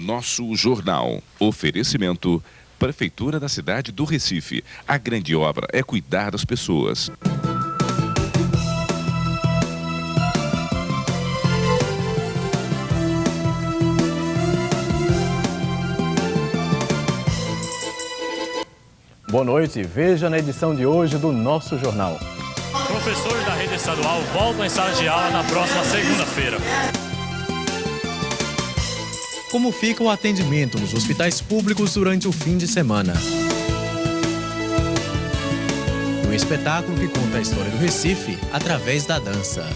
Nosso Jornal. Oferecimento: Prefeitura da cidade do Recife. A grande obra é cuidar das pessoas. Boa noite, veja na edição de hoje do Nosso Jornal. Professores da rede estadual voltam em sala de aula na próxima segunda-feira. Como fica o atendimento nos hospitais públicos durante o fim de semana? Um espetáculo que conta a história do Recife através da dança.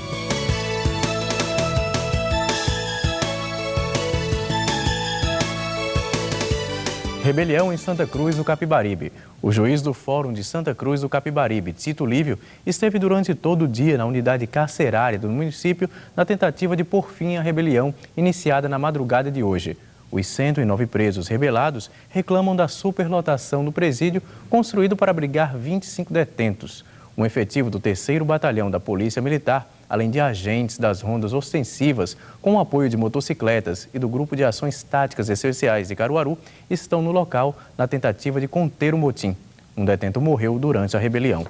Rebelião em Santa Cruz do Capibaribe. O juiz do Fórum de Santa Cruz do Capibaribe, Tito Lívio, esteve durante todo o dia na unidade carcerária do município na tentativa de pôr fim à rebelião iniciada na madrugada de hoje. Os 109 presos rebelados reclamam da superlotação do presídio construído para abrigar 25 detentos. Um efetivo do 3º Batalhão da Polícia Militar, além de agentes das rondas ostensivas, com o apoio de motocicletas e do Grupo de Ações Táticas Especiais de Caruaru, estão no local na tentativa de conter o motim. Um detento morreu durante a rebelião.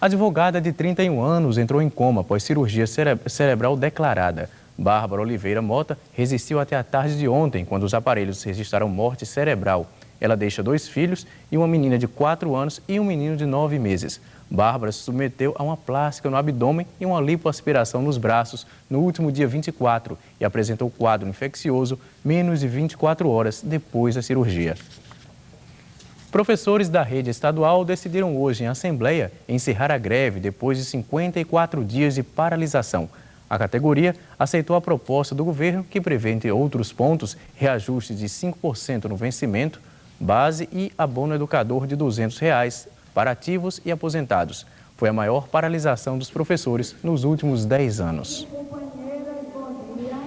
A advogada de 31 anos entrou em coma após cirurgia cerebral declarada. Bárbara Oliveira Mota resistiu até a tarde de ontem, quando os aparelhos registraram morte cerebral. Ela deixa 2 filhos e uma menina de 4 anos e um menino de 9 meses. Bárbara se submeteu a uma plástica no abdômen e uma lipoaspiração nos braços no último dia 24 e apresentou quadro infeccioso menos de 24 horas depois da cirurgia. Professores da rede estadual decidiram hoje em assembleia encerrar a greve depois de 54 dias de paralisação. A categoria aceitou a proposta do governo, que prevê, entre outros pontos, reajuste de 5% no vencimento, base e abono educador de R$ 200 para ativos e aposentados. Foi a maior paralisação dos professores nos últimos 10 anos.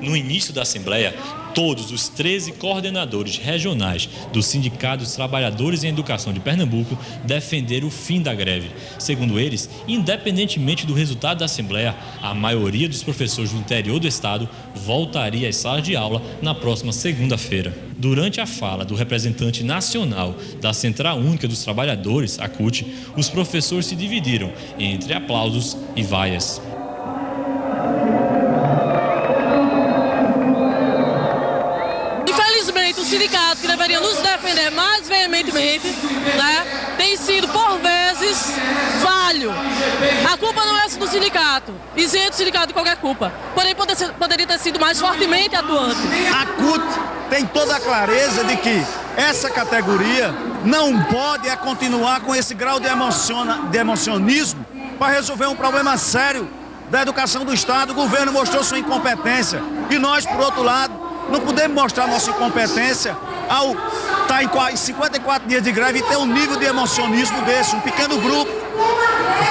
No início da Assembleia, todos os 13 coordenadores regionais do Sindicato dos Trabalhadores em Educação de Pernambuco defenderam o fim da greve. Segundo eles, independentemente do resultado da Assembleia, a maioria dos professores do interior do estado voltaria às salas de aula na próxima segunda-feira. Durante a fala do representante nacional da Central Única dos Trabalhadores, a CUT, os professores se dividiram entre aplausos e vaias. O sindicato que deveria nos defender mais veementemente, tem sido, por vezes, falho. A culpa não é do sindicato, isento o sindicato de qualquer culpa, porém poderia ter sido mais fortemente atuante. A CUT tem toda a clareza de que essa categoria não pode continuar com esse grau de emocionismo para resolver um problema sério da educação do Estado. O governo mostrou sua incompetência e nós, por outro lado, não podemos mostrar nossa incompetência ao estar em 54 dias de greve e ter um nível de emocionismo desse, um pequeno grupo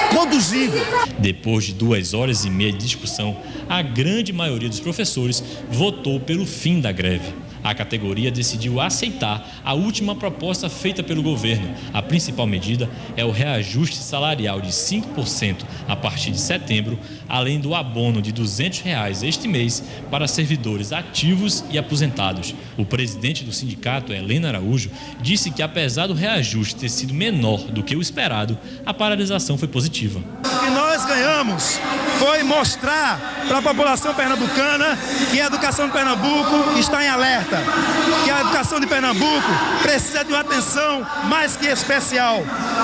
conduzindo. Depois de 2 horas e meia de discussão, a grande maioria dos professores votou pelo fim da greve. A categoria decidiu aceitar a última proposta feita pelo governo. A principal medida é o reajuste salarial de 5% a partir de setembro, além do abono de R$ 200 este mês para servidores ativos e aposentados. O presidente do sindicato, Helena Araújo, disse que apesar do reajuste ter sido menor do que o esperado, a paralisação foi positiva. O que nós ganhamos foi mostrar para a população pernambucana que a educação de Pernambuco está em alerta, que a educação de Pernambuco precisa de uma atenção mais que especial,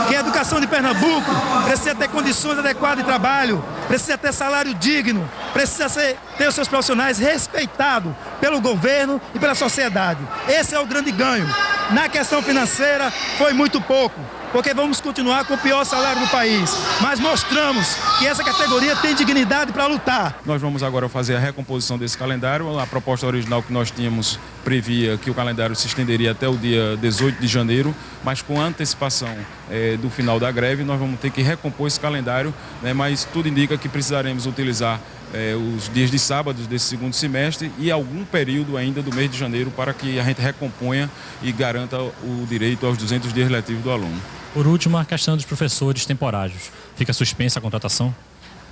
que a educação de Pernambuco precisa ter condições adequadas de trabalho, precisa ter salário digno, precisa ter os seus profissionais respeitados pelo governo e pela sociedade. Esse é o grande ganho. Na questão financeira foi muito pouco, porque vamos continuar com o pior salário do país, mas mostramos que essa categoria tem dignidade para lutar. Nós vamos agora fazer a recomposição desse calendário. A proposta original que nós tínhamos previa que o calendário se estenderia até o dia 18 de janeiro, mas com a antecipação do final da greve, nós vamos ter que recompor esse calendário, mas tudo indica que precisaremos utilizar os dias de sábados desse segundo semestre e algum período ainda do mês de janeiro para que a gente recomponha e garanta o direito aos 200 dias letivos do aluno. Por último, a questão dos professores temporários. Fica suspensa a contratação?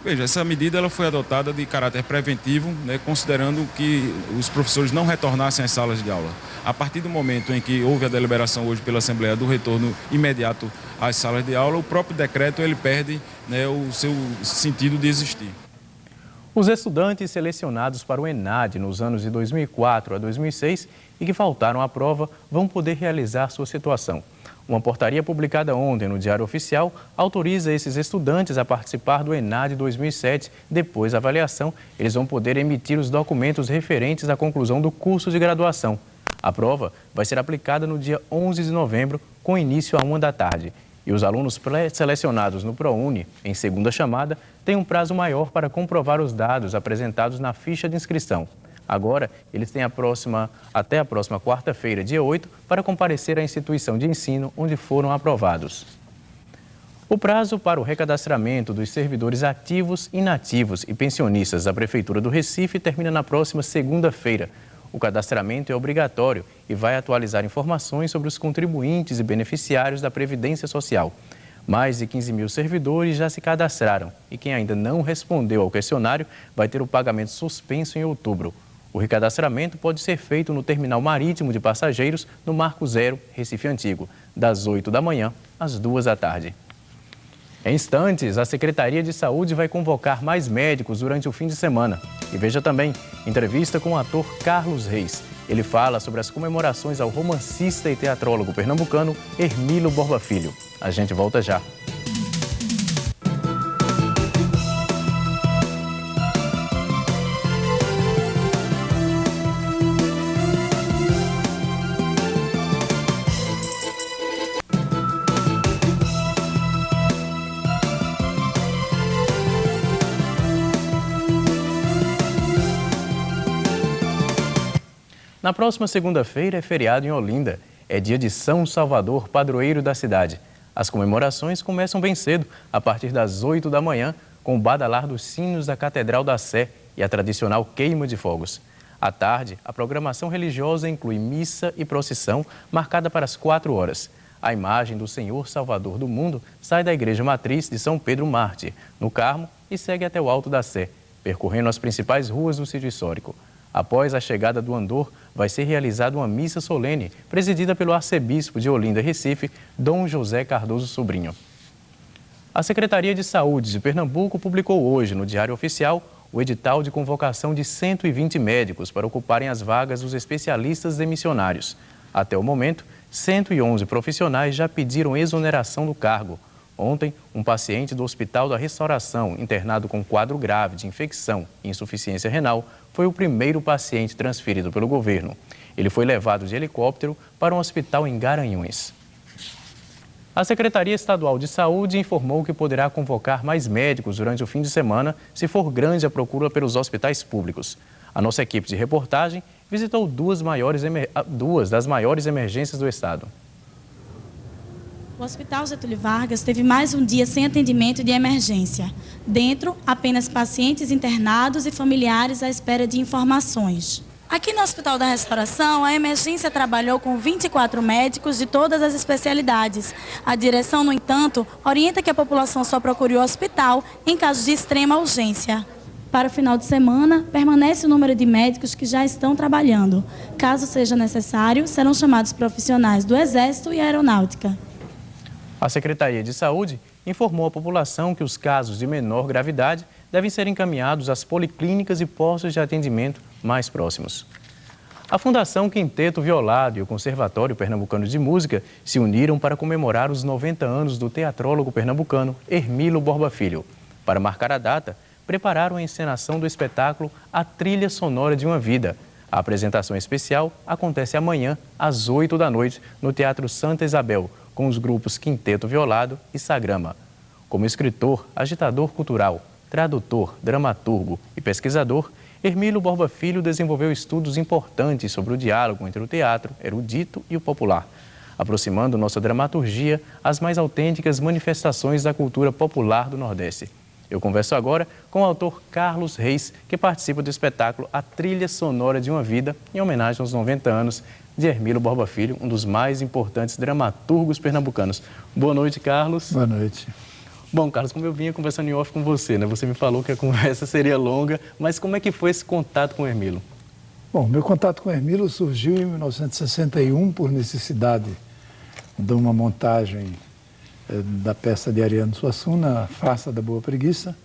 Veja, essa medida ela foi adotada de caráter preventivo, né, considerando que os professores não retornassem às salas de aula. A partir do momento em que houve a deliberação hoje pela Assembleia do retorno imediato às salas de aula, o próprio decreto ele perde, né, o seu sentido de existir. Os estudantes selecionados para o ENAD nos anos de 2004 a 2006 e que faltaram à prova vão poder realizar sua situação. Uma portaria publicada ontem no Diário Oficial autoriza esses estudantes a participar do ENAD 2007. Depois da avaliação, eles vão poder emitir os documentos referentes à conclusão do curso de graduação. A prova vai ser aplicada no dia 11 de novembro, com início à 1 da tarde. E os alunos pré-selecionados no ProUni, em segunda chamada, têm um prazo maior para comprovar os dados apresentados na ficha de inscrição. Agora, eles têm até a próxima quarta-feira, dia 8, para comparecer à instituição de ensino onde foram aprovados. O prazo para o recadastramento dos servidores ativos, inativos e pensionistas da Prefeitura do Recife termina na próxima segunda-feira. O cadastramento é obrigatório e vai atualizar informações sobre os contribuintes e beneficiários da Previdência Social. Mais de 15 mil servidores já se cadastraram e quem ainda não respondeu ao questionário vai ter o pagamento suspenso em outubro. O recadastramento pode ser feito no Terminal Marítimo de Passageiros, no Marco Zero, Recife Antigo, das 8 da manhã às 2 da tarde. Em instantes, a Secretaria de Saúde vai convocar mais médicos durante o fim de semana. E veja também, entrevista com o ator Carlos Reis. Ele fala sobre as comemorações ao romancista e teatrólogo pernambucano Hermílio Borba Filho. A gente volta já. Na próxima segunda-feira é feriado em Olinda. É dia de São Salvador, padroeiro da cidade. As comemorações começam bem cedo, a partir das 8 da manhã, com o badalar dos sinos da Catedral da Sé e a tradicional queima de fogos. À tarde, a programação religiosa inclui missa e procissão, marcada para as 4 horas. A imagem do Senhor Salvador do Mundo sai da Igreja Matriz de São Pedro Mártir, no Carmo, e segue até o Alto da Sé, percorrendo as principais ruas do sítio histórico. Após a chegada do andor, vai ser realizada uma missa solene, presidida pelo arcebispo de Olinda, Recife, Dom José Cardoso Sobrinho. A Secretaria de Saúde de Pernambuco publicou hoje, no Diário Oficial, o edital de convocação de 120 médicos para ocuparem as vagas dos especialistas demissionários. Até o momento, 111 profissionais já pediram exoneração do cargo. Ontem, um paciente do Hospital da Restauração, internado com quadro grave de infecção e insuficiência renal, foi o primeiro paciente transferido pelo governo. Ele foi levado de helicóptero para um hospital em Garanhuns. A Secretaria Estadual de Saúde informou que poderá convocar mais médicos durante o fim de semana se for grande a procura pelos hospitais públicos. A nossa equipe de reportagem visitou duas das maiores emergências do estado. O Hospital Getúlio Vargas teve mais um dia sem atendimento de emergência. Dentro, apenas pacientes internados e familiares à espera de informações. Aqui no Hospital da Restauração, a emergência trabalhou com 24 médicos de todas as especialidades. A direção, no entanto, orienta que a população só procure o hospital em caso de extrema urgência. Para o final de semana, permanece o número de médicos que já estão trabalhando. Caso seja necessário, serão chamados profissionais do Exército e Aeronáutica. A Secretaria de Saúde informou à população que os casos de menor gravidade devem ser encaminhados às policlínicas e postos de atendimento mais próximos. A Fundação Quinteto Violado e o Conservatório Pernambucano de Música se uniram para comemorar os 90 anos do teatrólogo pernambucano Hermílio Borba Filho. Para marcar a data, prepararam a encenação do espetáculo A Trilha Sonora de uma Vida. A apresentação especial acontece amanhã, às 8 da noite, no Teatro Santa Isabel, com os grupos Quinteto Violado e Sagrama. Como escritor, agitador cultural, tradutor, dramaturgo e pesquisador, Hermílio Borba Filho desenvolveu estudos importantes sobre o diálogo entre o teatro erudito e o popular, aproximando nossa dramaturgia às mais autênticas manifestações da cultura popular do Nordeste. Eu converso agora com o autor Carlos Reis, que participa do espetáculo A Trilha Sonora de uma Vida, em homenagem aos 90 anos de Hermílio Borba Filho, um dos mais importantes dramaturgos pernambucanos. Boa noite, Carlos. Boa noite. Bom, Carlos, como eu vinha conversando em off com você, né? Você me falou que a conversa seria longa, mas como é que foi esse contato com o Hermilo? Bom, meu contato com o Hermilo surgiu em 1961 por necessidade de uma montagem da peça de Ariano Suassuna, A Farsa da Boa Preguiça,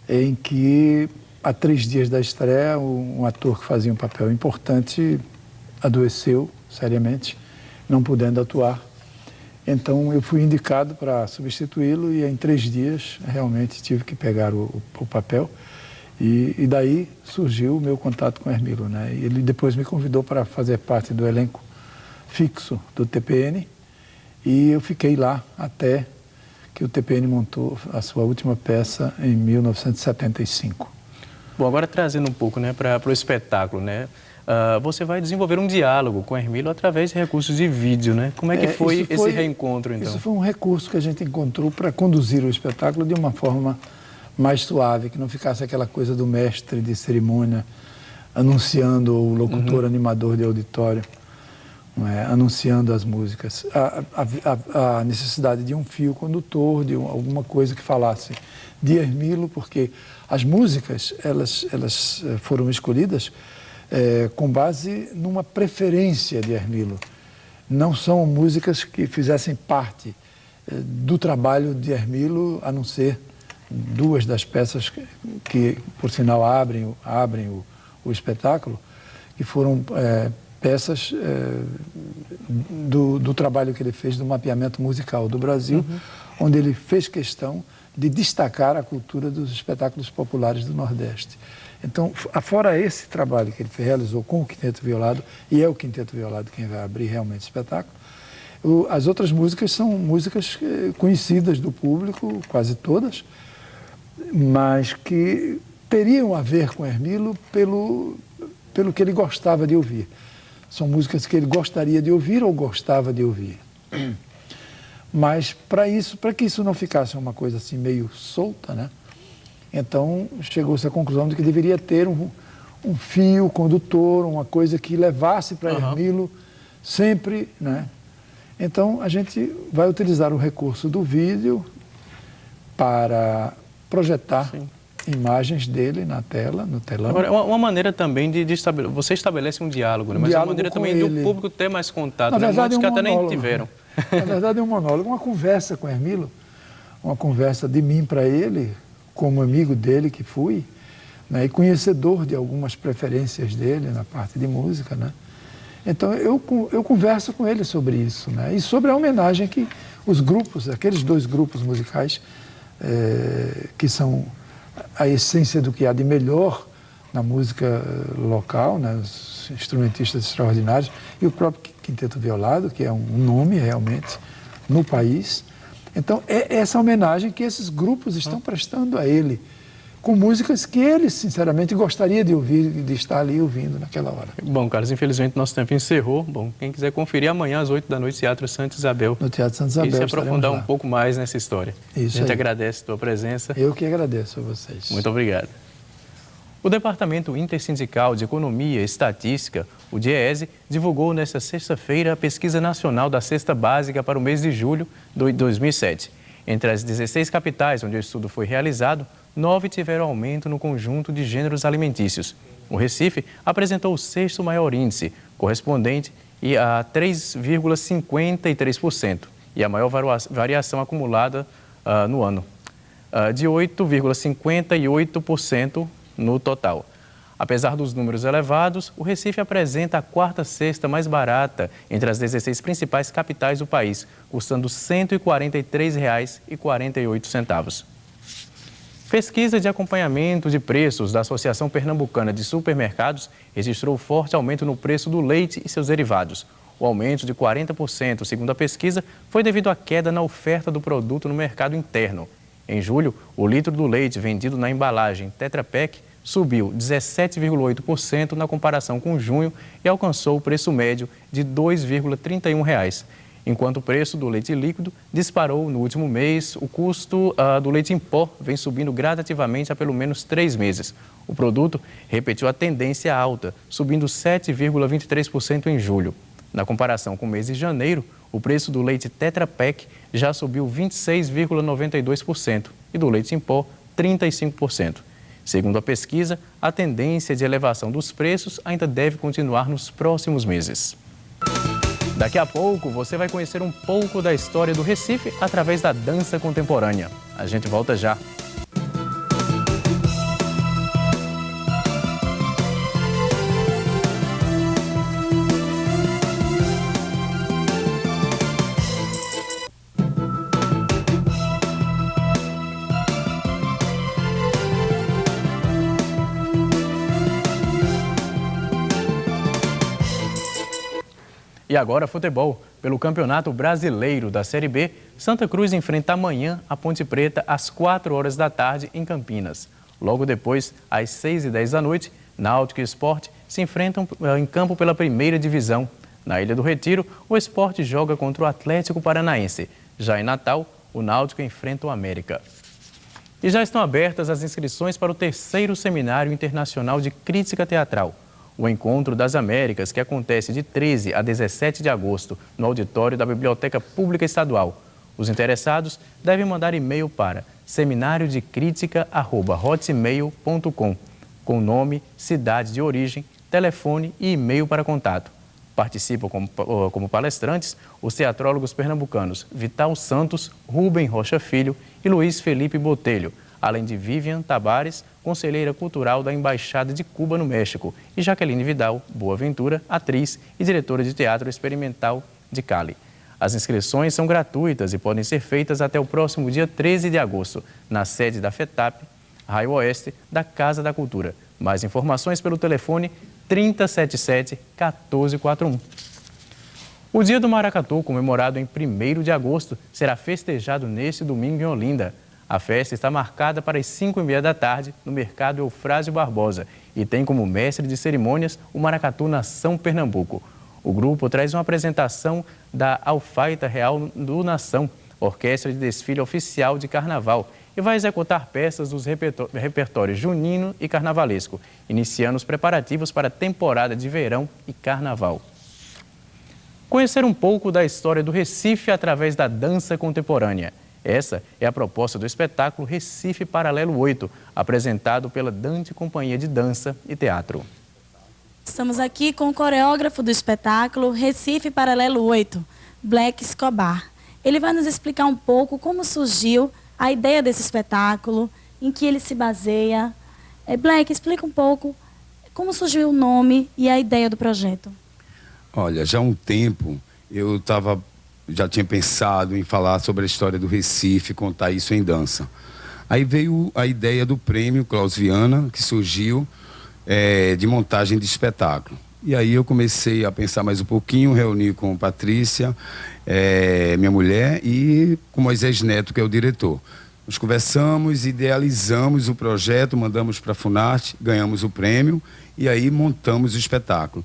em que, há 3 dias da estreia, um ator que fazia um papel importante adoeceu seriamente, não podendo atuar. Então, eu fui indicado para substituí-lo e, em 3 dias, realmente tive que pegar o papel. E daí surgiu o meu contato com o Hermilo, né? Ele depois me convidou para fazer parte do elenco fixo do TPN e eu fiquei lá até que o TPN montou a sua última peça em 1975. Bom, agora trazendo um pouco, né, para o espetáculo, né? Você vai desenvolver um diálogo com o Hermilo através de recursos de vídeo, né? Como é que foi esse reencontro, então? Isso foi um recurso que a gente encontrou para conduzir o espetáculo de uma forma mais suave, que não ficasse aquela coisa do mestre de cerimônia anunciando, o locutor animador de auditório, não é? Anunciando as músicas. A necessidade de um fio condutor, de alguma coisa que falasse de Hermilo, porque as músicas, elas foram escolhidas com base numa preferência de Hermilo. Não são músicas que fizessem parte do trabalho de Hermilo, a não ser 2 das peças que por sinal, abrem o espetáculo, que foram peças do trabalho que ele fez do mapeamento musical do Brasil, onde ele fez questão de destacar a cultura dos espetáculos populares do Nordeste. Então, fora esse trabalho que ele realizou com o Quinteto Violado, e é o Quinteto Violado quem vai abrir realmente o espetáculo, as outras músicas são músicas conhecidas do público, quase todas, mas que teriam a ver com Hermilo pelo que ele gostava de ouvir. São músicas que ele gostaria de ouvir ou gostava de ouvir. Mas para que isso não ficasse uma coisa assim meio solta, né? Então chegou-se à conclusão de que deveria ter um fio condutor, uma coisa que levasse para Hermilo sempre, né? Então a gente vai utilizar o recurso do vídeo para projetar imagens dele na tela, no telão. Agora, uma maneira também de estabelecer, você estabelece um diálogo, né? Mas é uma maneira também do público ter mais contato, na verdade, muitos que até nem tiveram. Na verdade é um monólogo, uma conversa com Hermilo, uma conversa de mim para ele, como amigo dele que fui, né? E conhecedor de algumas preferências dele na parte de música, né? Então eu converso com ele sobre isso, né? E sobre a homenagem que os grupos, aqueles 2 grupos musicais, que são a essência do que há de melhor na música local, né? Os instrumentistas extraordinários, e o próprio Quinteto Violado, que é um nome realmente no país. Então, é essa homenagem que esses grupos estão prestando a ele, com músicas que ele, sinceramente, gostaria de ouvir, de estar ali ouvindo naquela hora. Bom, Carlos, infelizmente nosso tempo encerrou. Bom, quem quiser conferir, amanhã às 8 da noite, Teatro Santa Isabel. No Teatro Santa Isabel. E se aprofundar um pouco mais nessa história. Isso. A gente agradece a tua presença. Eu que agradeço a vocês. Muito obrigado. O Departamento Intersindical de Economia e Estatística, o DIEESE, divulgou nesta sexta-feira a Pesquisa Nacional da Cesta Básica para o mês de julho de 2007. Entre as 16 capitais onde o estudo foi realizado, 9 tiveram aumento no conjunto de gêneros alimentícios. O Recife apresentou o 6º maior índice, correspondente a 3,53%, e a maior variação acumulada no ano, de 8,58% no total. Apesar dos números elevados, o Recife apresenta a 4ª cesta mais barata entre as 16 principais capitais do país, custando R$ 143,48. Pesquisa de acompanhamento de preços da Associação Pernambucana de Supermercados registrou forte aumento no preço do leite e seus derivados. O aumento de 40%, segundo a pesquisa, foi devido à queda na oferta do produto no mercado interno. Em julho, o litro do leite vendido na embalagem Tetra Pak subiu 17,8% na comparação com junho e alcançou o preço médio de R$ 2,31. Enquanto o preço do leite líquido disparou no último mês, o custo do leite em pó vem subindo gradativamente há pelo menos 3 meses. O produto repetiu a tendência alta, subindo 7,23% em julho. Na comparação com o mês de janeiro, o preço do leite Tetra Pak já subiu 26,92% e do leite em pó, 35%. Segundo a pesquisa, a tendência de elevação dos preços ainda deve continuar nos próximos meses. Daqui a pouco, você vai conhecer um pouco da história do Recife através da dança contemporânea. A gente volta já. E agora, futebol. Pelo Campeonato Brasileiro da Série B, Santa Cruz enfrenta amanhã a Ponte Preta às 4 horas da tarde em Campinas. Logo depois, às 6h10 da noite, Náutico e Sport se enfrentam em campo pela primeira divisão. Na Ilha do Retiro, o Sport joga contra o Atlético Paranaense. Já em Natal, o Náutico enfrenta o América. E já estão abertas as inscrições para o 3º Seminário Internacional de Crítica Teatral. O Encontro das Américas, que acontece de 13 a 17 de agosto no auditório da Biblioteca Pública Estadual. Os interessados devem mandar e-mail para seminariodecritica@hotmail.com com nome, cidade de origem, telefone e e-mail para contato. Participam como palestrantes os teatrólogos pernambucanos Vital Santos, Rubem Rocha Filho e Luiz Felipe Botelho, além de Vivian Tabares, conselheira cultural da Embaixada de Cuba no México, e Jaqueline Vidal Boaventura, atriz e diretora de teatro experimental de Cali. As inscrições são gratuitas e podem ser feitas até o próximo dia 13 de agosto, na sede da FETAP, Raio Oeste, da Casa da Cultura. Mais informações pelo telefone 3077-1441. O Dia do Maracatu, comemorado em 1º de agosto, será festejado neste domingo em Olinda. A festa está marcada para as 5h30 da tarde no Mercado Eufrásio Barbosa e tem como mestre de cerimônias o Maracatu Nação Pernambuco. O grupo traz uma apresentação da Alfaita Real do Nação, orquestra de desfile oficial de carnaval, e vai executar peças dos repertórios junino e carnavalesco, iniciando os preparativos para a temporada de verão e carnaval. Conhecer um pouco da história do Recife através da dança contemporânea. Essa é a proposta do espetáculo Recife Paralelo 8, apresentado pela Dante Companhia de Dança e Teatro. Estamos aqui com o coreógrafo do espetáculo Recife Paralelo 8, Black Escobar. Ele vai nos explicar um pouco como surgiu a ideia desse espetáculo, em que ele se baseia. Black, explica um pouco como surgiu o nome e a ideia do projeto. Olha, já há um tempo eu já tinha pensado em falar sobre a história do Recife, contar isso em dança. Aí veio a ideia do prêmio Klaus Viana, que surgiu de montagem de espetáculo. E aí eu comecei a pensar mais um pouquinho, reuni com Patrícia, minha mulher, e com Moisés Neto, que é o diretor. Nós conversamos, idealizamos o projeto, mandamos para a Funarte, ganhamos o prêmio e aí montamos o espetáculo.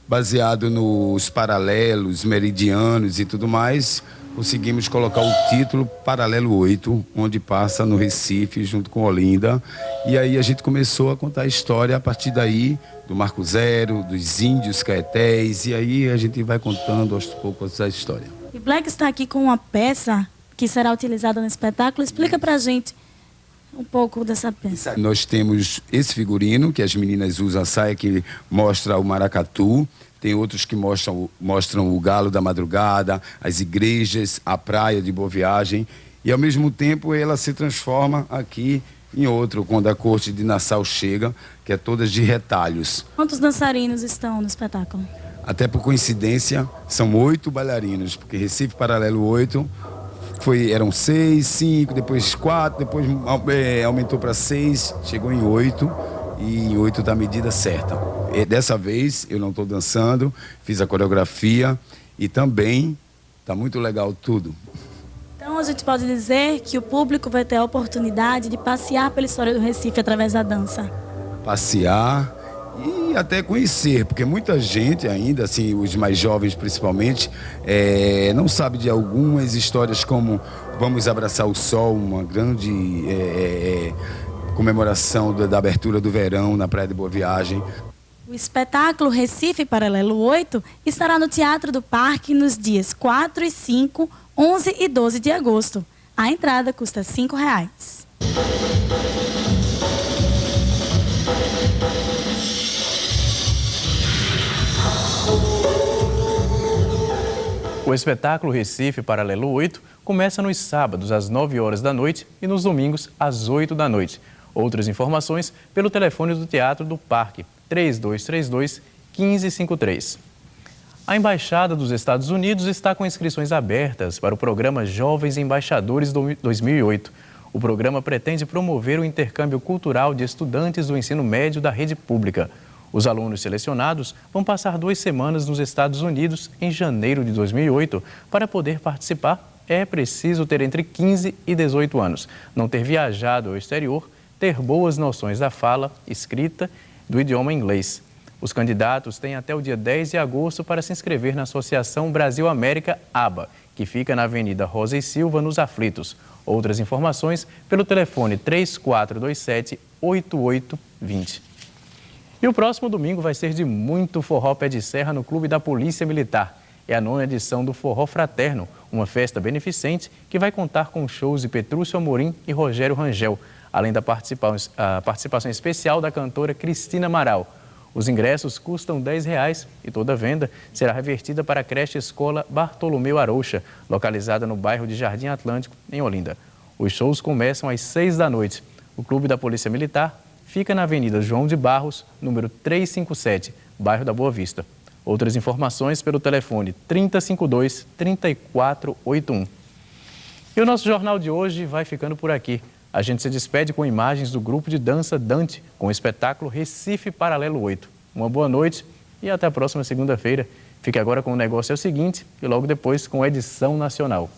Baseado nos paralelos, meridianos e tudo mais, conseguimos colocar o título Paralelo 8, onde passa no Recife, junto com Olinda. E aí a gente começou a contar a história a partir daí, do Marco Zero, dos índios caetés, e aí a gente vai contando aos poucos a história. E Black está aqui com uma peça que será utilizada no espetáculo. Explica pra gente um pouco dessa peça. Nós temos esse figurino, que as meninas usam a saia, que mostra o maracatu. Tem outros que mostram o galo da madrugada, as igrejas, a praia de Boa Viagem. E, ao mesmo tempo, ela se transforma aqui em outro, quando a corte de Nassau chega, que é todas de retalhos. Quantos dançarinos estão no espetáculo? Até por coincidência, são 8 bailarinos, porque Recife Paralelo 8... eram 6, 5, depois 4, depois aumentou para 6, chegou em 8 e em 8 da medida certa. E dessa vez eu não estou dançando, fiz a coreografia e também está muito legal tudo. Então a gente pode dizer que o público vai ter a oportunidade de passear pela história do Recife através da dança. Passear e até conhecer, porque muita gente ainda, assim, os mais jovens principalmente, não sabe de algumas histórias como Vamos Abraçar o Sol, uma grande comemoração da abertura do verão na Praia de Boa Viagem. O espetáculo Recife Paralelo 8 estará no Teatro do Parque nos dias 4 e 5, 11 e 12 de agosto. A entrada custa R$ 5,00. O espetáculo Recife Paralelo 8 começa nos sábados às 9 horas da noite e nos domingos às 8 da noite. Outras informações pelo telefone do Teatro do Parque, 3232-1553. A Embaixada dos Estados Unidos está com inscrições abertas para o programa Jovens Embaixadores 2008. O programa pretende promover o intercâmbio cultural de estudantes do ensino médio da rede pública. Os alunos selecionados vão passar 2 semanas nos Estados Unidos em janeiro de 2008. Para poder participar, é preciso ter entre 15 e 18 anos, não ter viajado ao exterior, ter boas noções da fala, escrita, do idioma inglês. Os candidatos têm até o dia 10 de agosto para se inscrever na Associação Brasil-América ABA, que fica na Avenida Rosa e Silva, nos Aflitos. Outras informações pelo telefone 3427-8820. E o próximo domingo vai ser de muito forró pé de serra no Clube da Polícia Militar. É a 9ª edição do Forró Fraterno, uma festa beneficente que vai contar com shows de Petrúcio Amorim e Rogério Rangel, além da participação especial da cantora Cristina Amaral. Os ingressos custam R$ 10 e toda venda será revertida para a creche Escola Bartolomeu Arouxa, localizada no bairro de Jardim Atlântico, em Olinda. Os shows começam às 6 da noite. O Clube da Polícia Militar fica na Avenida João de Barros, número 357, bairro da Boa Vista. Outras informações pelo telefone 3052-3481. E o nosso jornal de hoje vai ficando por aqui. A gente se despede com imagens do grupo de dança Dante, com o espetáculo Recife Paralelo 8. Uma boa noite e até a próxima segunda-feira. Fique agora com o Negócio é o Seguinte e logo depois com a edição nacional.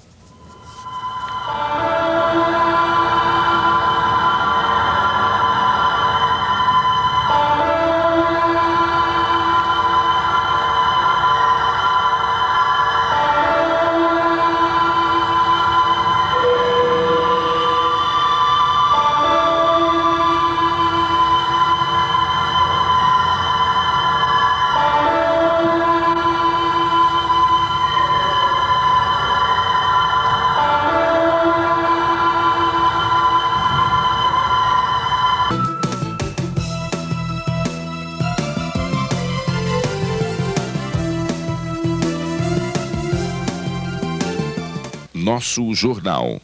Nosso Jornal.